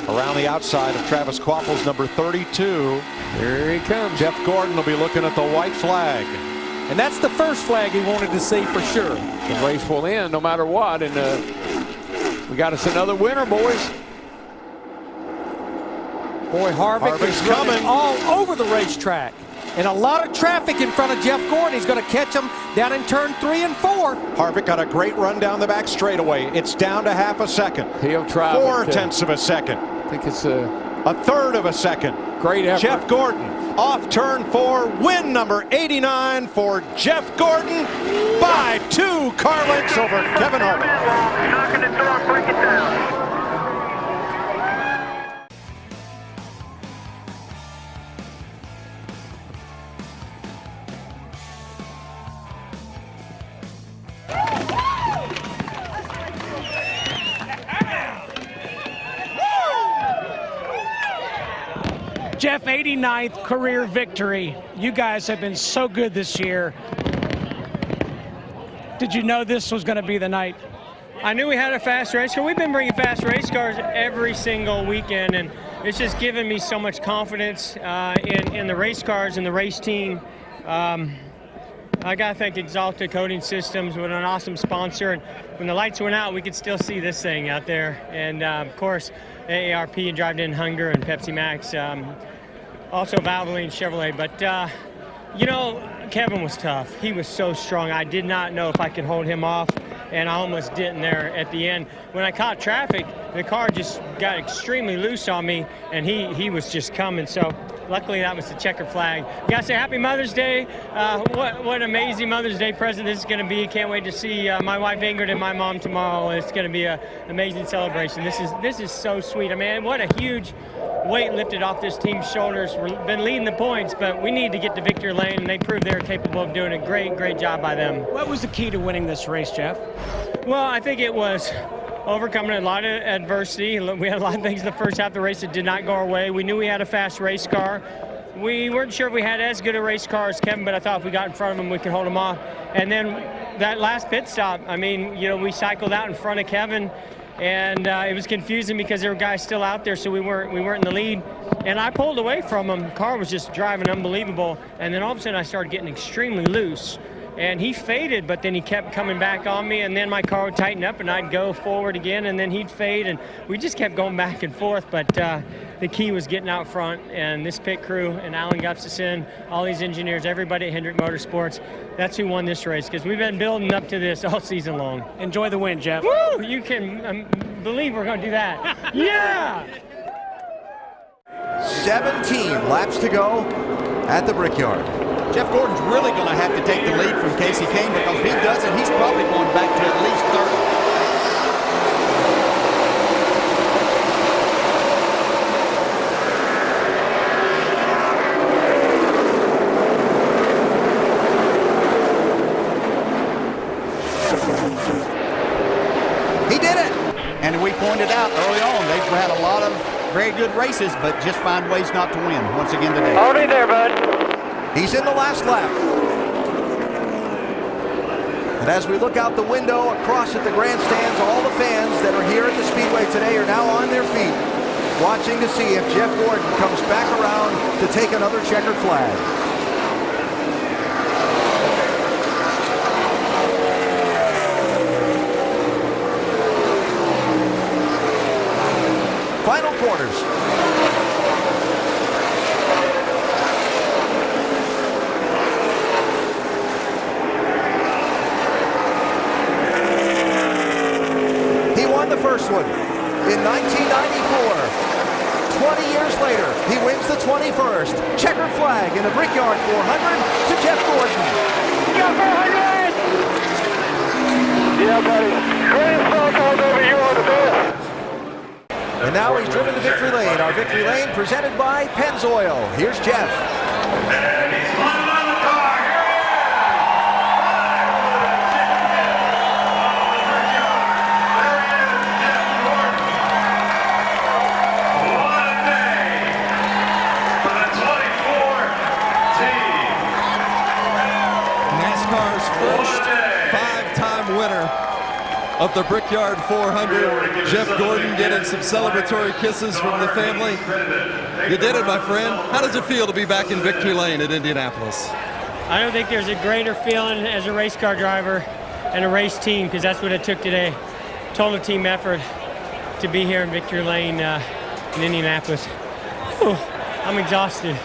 Around the outside of Travis Quaffle's number 32. Here he comes. Jeff Gordon will be looking at the white flag. And that's the first flag he wanted to see for sure. The race will end no matter what, and we got us another winner, boys. Boy, Harvick is coming all over the racetrack. And a lot of traffic in front of Jeff Gordon. He's going to catch him down in turn 3 and 4. Harvick got a great run down the back straightaway. It's down to half a second. He'll try. 4/10 of a second. I think it's a third of a second. Great effort. Jeff Gordon off turn 4. Win number 89 for Jeff Gordon by 2 car lengths over Kevin Harvick. Knocking the door, break it down. Jeff, 89th career victory. You guys have been so good this year. Did you know this was going to be the night? I knew we had a fast race car. We've been bringing fast race cars every single weekend, and it's just given me so much confidence in the race cars and the race team. I got to thank Exalta Coating Systems with an awesome sponsor. And when the lights went out, we could still see this thing out there. And, of course, AARP and Drive In Hunger and Pepsi Max. Also Valvoline Chevrolet. But, you know, Kevin was tough. He was so strong. I did not know if I could hold him off, and I almost didn't there at the end. When I caught traffic, the car just got extremely loose on me, and he was just coming. So luckily that was the checker flag. I gotta say Happy Mother's Day. What an amazing Mother's Day present this is gonna be. Can't wait to see my wife Ingrid and my mom tomorrow. It's gonna be an amazing celebration. This is so sweet. I mean, what a huge weight lifted off this team's shoulders. We've been leading the points, but we need to get to victory lane, and they proved they're capable of doing a great job by them. What was the key to winning this race, Jeff? Well, I think it was overcoming a lot of adversity. We had a lot of things in the first half of the race that did not go our way. We knew we had a fast race car. We weren't sure if we had as good a race car as Kevin, but I thought if we got in front of him, we could hold him off. And then that last pit stop, I mean, you know, we cycled out in front of Kevin, and it was confusing because there were guys still out there, so we weren't in the lead. And I pulled away from him. The car was just driving unbelievable. And then all of a sudden I started getting extremely loose. And he faded, but then he kept coming back on me, and then my car would tighten up, and I'd go forward again, and then he'd fade, and we just kept going back and forth. But the key was getting out front, and this pit crew, and Alan Gustafson, all these engineers, everybody at Hendrick Motorsports, that's who won this race, because we've been building up to this all season long. Enjoy the win, Jeff. Woo! You can believe we're going to do that. Yeah! 17 laps to go at the Brickyard. Jeff Gordon's really going to have to take the lead from Casey Kane, because if he doesn't, he's probably going back to at least third. He did it! And we pointed out early on, they've had a lot of very good races, but just find ways not to win once again today. Hold it there, bud. He's in the last lap. And as we look out the window across at the grandstands, all the fans that are here at the Speedway today are now on their feet, watching to see if Jeff Gordon comes back around to take another checkered flag. Final quarters. First one in 1994. 20 years later, he wins the 21st. Checkered flag in the Brickyard 400 to Jeff Gordon. Yeah, 400! Yeah, buddy. Great assault over you on the best. And now he's driven to victory lane. Our victory lane presented by Pennzoil. Here's Jeff. of the Brickyard 400. Jeff Gordon getting some celebratory kisses from the family. You did it, my friend. How does it feel to be back in victory lane at Indianapolis? I don't think there's a greater feeling as a race car driver and a race team, because that's what it took today. Total team effort to be here in victory lane in Indianapolis. Whew, I'm exhausted.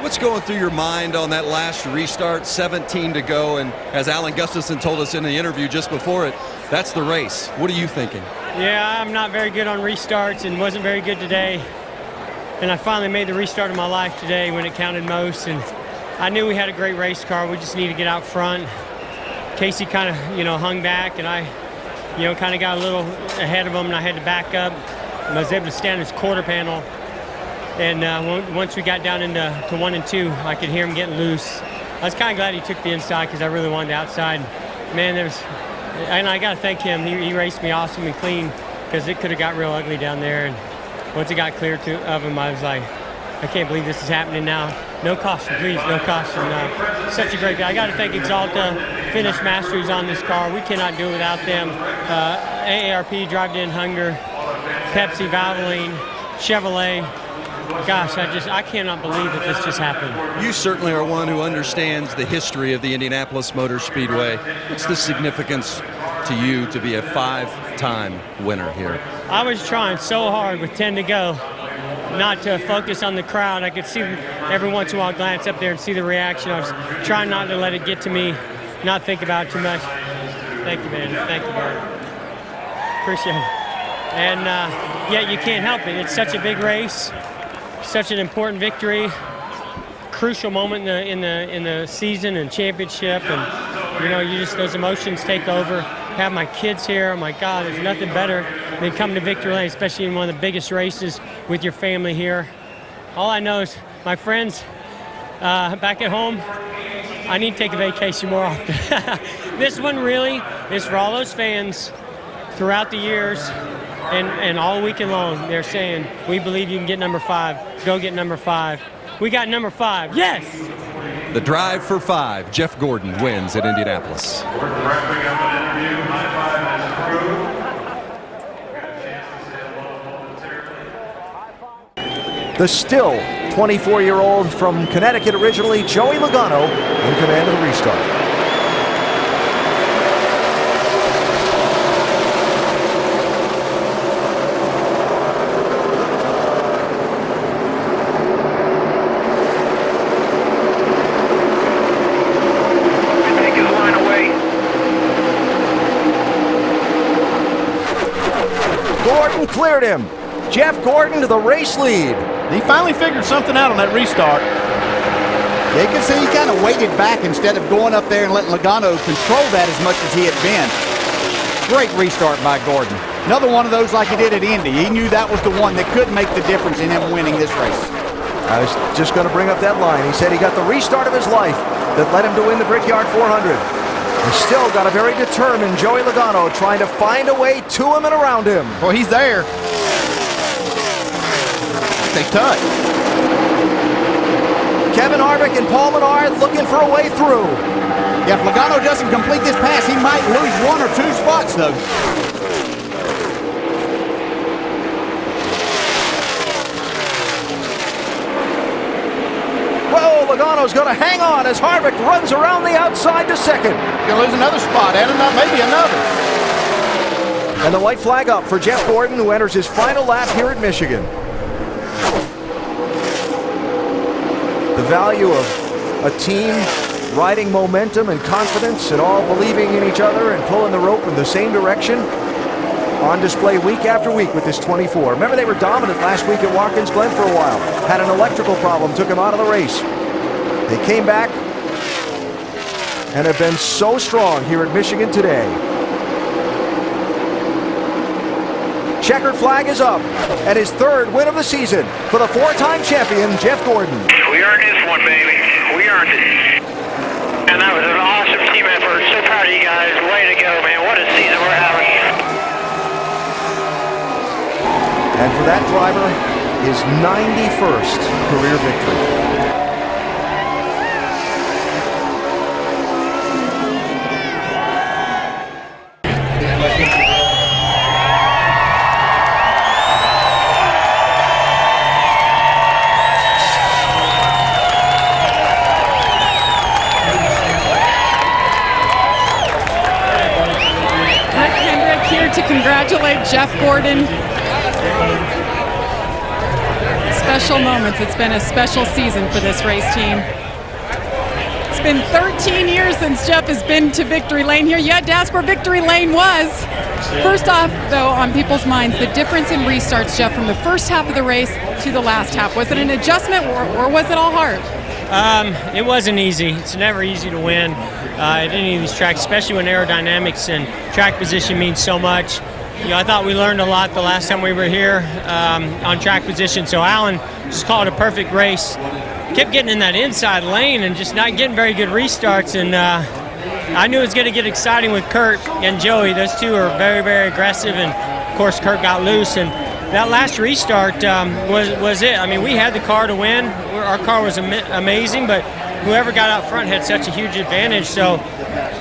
What's going through your mind on that last restart, 17 to go, and as Alan Gustafson told us in the interview just before it, that's the race. What are you thinking? Yeah, I'm not very good on restarts and wasn't very good today. And I finally made the restart of my life today when it counted most. And I knew we had a great race car. We just need to get out front. Casey kind of, hung back, and I, kind of got a little ahead of him, and I had to back up. And I was able to stand his quarter panel. And once we got down into 1 and 2, I could hear him getting loose. I was kind of glad he took the inside because I really wanted the outside. Man, and I got to thank him. He raced me awesome and clean because it could have got real ugly down there. And once it got clear of him, I was like, I can't believe this is happening now. No caution, please, no caution. Such a great guy. I got to thank Exalta, Finish Masters on this car. We cannot do it without them. AARP, Drive to End Hunger, Pepsi, Valvoline, Chevrolet. Gosh, I cannot believe that this just happened. You certainly are one who understands the history of the Indianapolis Motor Speedway. What's the significance to you to be a 5-time winner here? I was trying so hard with 10 to go not to focus on the crowd. I could see every once in a while glance up there and see the reaction. I was trying not to let it get to me, not think about it too much. Thank you, man. Thank you, man. Appreciate it. And yet you can't help it. It's such a big race. Such an important victory, crucial moment in the season and championship, and you just those emotions take over. Have my kids here. Oh my God, there's nothing better than coming to victory lane, especially in one of the biggest races with your family here. All I know is my friends back at home. I need to take a vacation more often. This one really is for all those fans throughout the years. And all weekend long, they're saying, we believe you can get number 5. Go get number 5. We got number 5. Yes! The drive for 5. Jeff Gordon wins at Indianapolis. The still 24-year-old from Connecticut originally, Joey Logano, in command of the restart. Cleared him. Jeff Gordon to the race lead. He finally figured something out on that restart. You can see he kind of waited back instead of going up there and letting Logano control that as much as he had been. Great restart by Gordon. Another one of those like he did at Indy. He knew that was the one that could make the difference in him winning this race. I was just going to bring up that line. He said he got the restart of his life that led him to win the Brickyard 400. He's still got a very determined Joey Logano trying to find a way to him and around him. Well, he's there. They touch. Kevin Harvick and Paul Menard looking for a way through. Yeah, if Logano doesn't complete this pass, he might lose 1 or 2 spots, though. Whoa, Logano's going to hang on as Harvick runs around the outside to second. He'll lose another spot, and maybe another. And the white flag up for Jeff Gordon, who enters his final lap here at Michigan. The value of a team riding momentum and confidence and all believing in each other and pulling the rope in the same direction on display week after week with this 24. Remember, they were dominant last week at Watkins Glen for a while. Had an electrical problem, took him out of the race. They came back and have been so strong here at Michigan today. Checkered flag is up, and his 3rd win of the season for the 4-time champion, Jeff Gordon. We earned this one, baby. We earned it. And that was an awesome team effort. So proud of you guys. Way to go, man. What a season we're having. And for that driver, his 91st career victory. Jeff Gordon. Special moments. It's been a special season for this race team. It's been 13 years since Jeff has been to Victory Lane here. You had to ask where Victory Lane was. First off, though, on people's minds, the difference in restarts, Jeff, from the first half of the race to the last half. Was it an adjustment or was it all hard? It wasn't easy. It's never easy to win at any of these tracks, especially when aerodynamics and track position means so much. You know, I thought we learned a lot the last time we were here on track position. So Alan just called a perfect race. Kept getting in that inside lane and just not getting very good restarts. And I knew it was going to get exciting with Kurt and Joey. Those two are very, very aggressive. And of course, Kurt got loose. And that last restart was it. I mean, we had the car to win. Our car was amazing, but whoever got out front had such a huge advantage. So,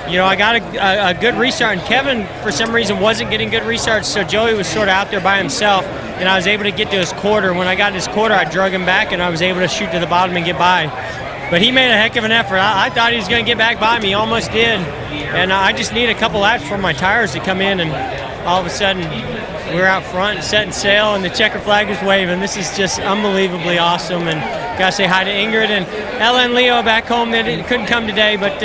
you know, I got a good restart, and Kevin, for some reason, wasn't getting good restarts, so Joey was sort of out there by himself, and I was able to get to his quarter. When I got to his quarter, I drug him back, and I was able to shoot to the bottom and get by. But he made a heck of an effort. I thought he was going to get back by me. He almost did. And I just need a couple laps for my tires to come in, and all of a sudden, we're out front, setting sail, and the checker flag is waving. This is just unbelievably awesome. And got to say hi to Ingrid and Ella and Leo back home. They couldn't come today, but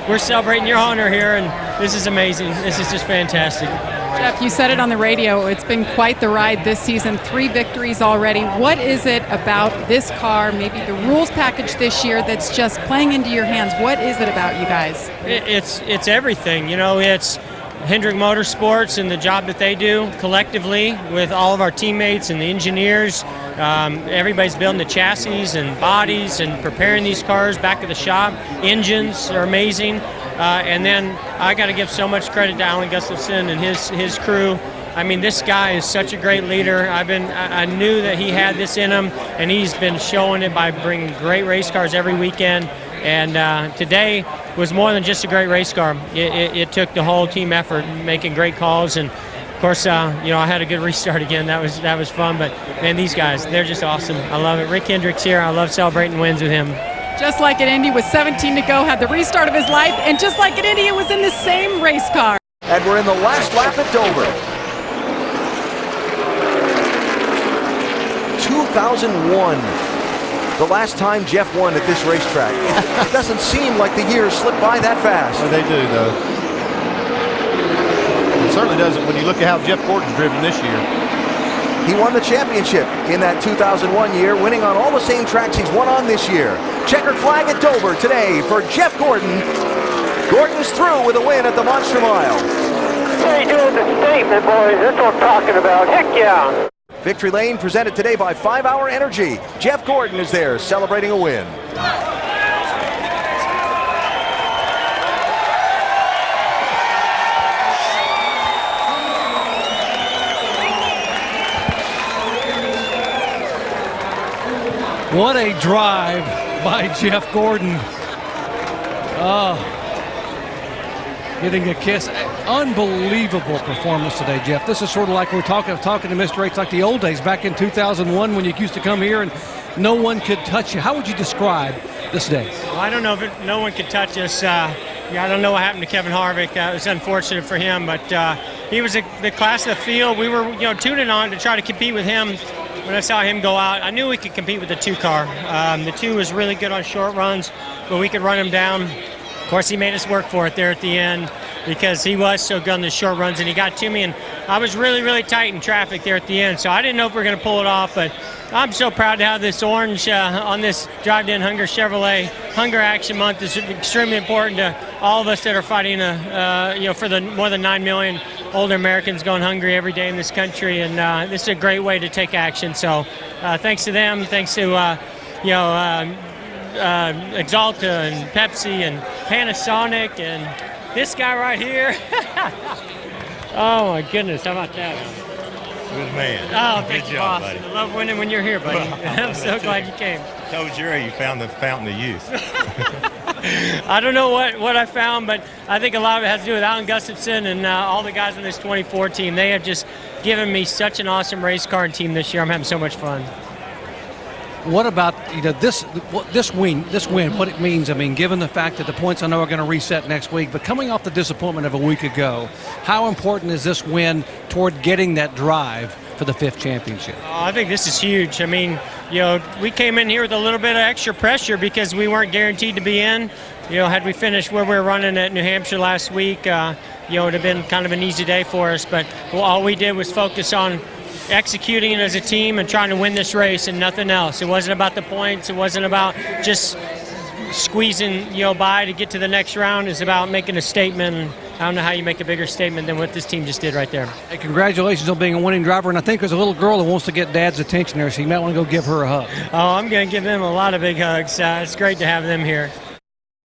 we're celebrating your honor here, and this is amazing. This is just fantastic. Jeff, you said it on the radio. It's been quite the ride this season. 3 victories already. What is it about this car, maybe the rules package this year, that's just playing into your hands? What is it about you guys? It's everything. You know, it's Hendrick Motorsports and the job that they do collectively with all of our teammates and the engineers. Everybody's building the chassis and bodies and preparing these cars back at the shop. Engines are amazing. And then I got to give so much credit to Alan Gustafson and his crew. I mean, this guy is such a great leader. I knew that he had this in him, and he's been showing it by bringing great race cars every weekend. And today was more than just a great race car. It took the whole team effort, making great calls. And of course, you know, I had a good restart again. That was fun. But man, these guys, they're just awesome. I love it. Rick Hendrick's here. I love celebrating wins with him. Just like at Indy, with 17 to go, had the restart of his life. And just like at Indy, it was in the same race car. And we're in the last lap at Dover. 2001. The last time Jeff won at this racetrack. It doesn't seem like the years slip by that fast. Well, they do, though. It certainly doesn't when you look at how Jeff Gordon's driven this year. He won the championship in that 2001 year, winning on all the same tracks he's won on this year. Checkered flag at Dover today for Jeff Gordon. Gordon's through with a win at the Monster Mile. Hey, doing the statement, boys. That's what I'm talking about. Heck yeah. Victory Lane presented today by 5 Hour Energy. Jeff Gordon is there celebrating a win. What a drive by Jeff Gordon. Getting a kiss. Unbelievable performance today, Jeff. This is sort of like we're talking to Mr. H, like the old days back in 2001 when you used to come here and no one could touch you. How would you describe this day? Well, I don't know if no one could touch us. I don't know what happened to Kevin Harvick. It was unfortunate for him, but he was the class of the field. We were, tuning on to try to compete with him. When I saw him go out, I knew we could compete with the 2 car. The 2 was really good on short runs, but we could run him down. Of course, he made us work for it there at the end because he was so good on the short runs, and he got to me, and I was really, really tight in traffic there at the end, so I didn't know if we were going to pull it off, but I'm so proud to have this orange on this Drive to End Hunger Chevrolet. Hunger Action Month is extremely important to all of us that are fighting, for the more than 9 million older Americans going hungry every day in this country, and this is a great way to take action. So thanks to them, thanks to Exalta and Pepsi and Panasonic and this guy right here. Oh my goodness, how about that? Good man. Oh, thank Good you, job, boss. buddy. I love winning when you're here, buddy. I'm so glad you came. Told Jerry you found the fountain of youth. I don't know what I found, but I think a lot of it has to do with Alan Gustafson and all the guys on this 24 team. They have just given me such an awesome race car and team this year. I'm having so much fun. What about this win? What it means? I mean, given the fact that the points I know are going to reset next week, but coming off the disappointment of a week ago, how important is this win toward getting that drive for the 5th championship? I think this is huge. I mean, we came in here with a little bit of extra pressure because we weren't guaranteed to be in. Had we finished where we were running at New Hampshire last week, it would have been kind of an easy day for us. But all we did was focus on executing it as a team and trying to win this race and nothing else. It wasn't about the points. It wasn't about just squeezing by to get to the next round. It's about making a statement. I don't know how you make a bigger statement than what this team just did right there. Hey, congratulations on being a winning driver, and I think there's a little girl that wants to get Dad's attention there, so you might want to go give her a hug. Oh, I'm going to give them a lot of big hugs. It's great to have them here.